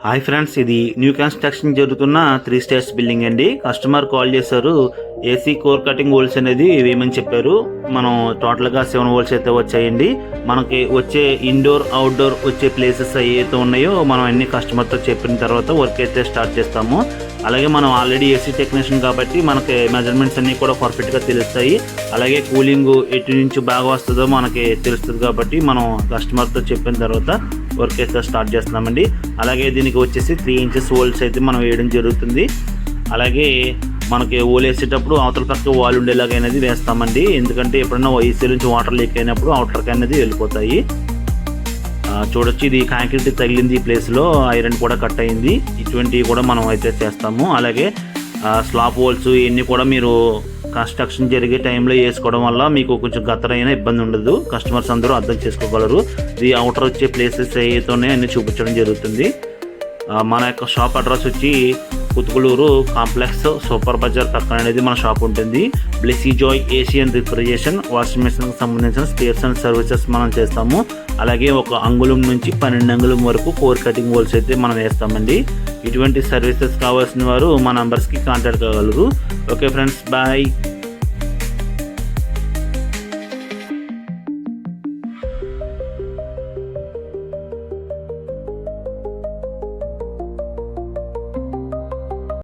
Hi friends, ఇది new construction జరుగుతున్న 3 stairs building అండి. కస్టమర్ కాల్ చేశారు, ఏసీ కోర్ కటింగ్ హోల్స్ అనేది వేయమని చెప్పారు. మనం టోటల్గా 7 హోల్స్ అయితే వచ్చాయండి. మనకి వచ్చే ఇండోర్ అవుట్డోర్ వచ్చే ప్లేసెస్ ఏవైతే ఉన్నాయో మనం అన్ని కస్టమర్తో చెప్పిన తర్వాత వర్క్ అయితే స్టార్ట్ చేస్తాము. అలాగే మనం ఆల్రెడీ ఏసీ టెక్నీషియన్ కాబట్టి మనకి మెజర్మెంట్స్ అన్నీ కూడా పర్ఫెక్ట్గా తెలుస్తాయి. అలాగే కూలింగ్ ఎటు నుంచి బాగా వస్తుందో మనకి తెలుస్తుంది కాబట్టి మనం కస్టమర్తో చెప్పిన తర్వాత వర్క్ అయితే స్టార్ట్ చేస్తున్నామండి. అలాగే దీనికి వచ్చేసి 3 ఇంచెస్ హోల్స్ అయితే మనం వేయడం జరుగుతుంది. అలాగే మనకి హోల్ వేసేటప్పుడు అవతల పక్క వాల్ ఉండేలాగా అనేది వేస్తామండి. ఎందుకంటే ఎప్పుడైనా ఏసీ నుంచి వాటర్ లీక్ అయినప్పుడు అవుటర్కి అనేది వెళ్ళిపోతాయి. చూడొచ్చు, ఇది కాంక్రీట్ తగిలింది, ఈ ప్లేస్లో ఐరన్ కూడా కట్ అయింది. ఇటువంటివి కూడా మనం అయితే చేస్తాము. అలాగే స్లాబ్ హోల్స్ ఇవన్నీ కూడా మీరు కన్స్ట్రక్షన్ జరిగే టైంలో వేసుకోవడం వల్ల మీకు కొంచెం గతరైనా ఇబ్బంది ఉండదు. కస్టమర్స్ అందరూ అర్థం చేసుకోగలరు. ఇది అవుటర్ వచ్చే ప్లేసెస్ ఏతోనే అన్ని చూపించడం జరుగుతుంది. మన యొక్క షాప్ అడ్రస్ వచ్చి కుతుకులూరు కాంప్లెక్స్ సూపర్ బజార్ పక్కన అనేది మన షాప్ ఉంటుంది. Blessy Joy AC and refrigeration washing మిషన్కి సంబంధించిన స్పేర్స్ అండ్ సర్వీసెస్ మనం చేస్తాము. అలాగే 1 అంగుళం నుంచి 12 అంగుళం వరకు కోర్ కటింగ్ హోల్స్ అయితే మనం వేస్తామండి. ఇటువంటి సర్వీసెస్ కావాల్సిన వారు మా నంబర్స్కి కాంటాక్ట్ కాగలరు. Okay friends, bye.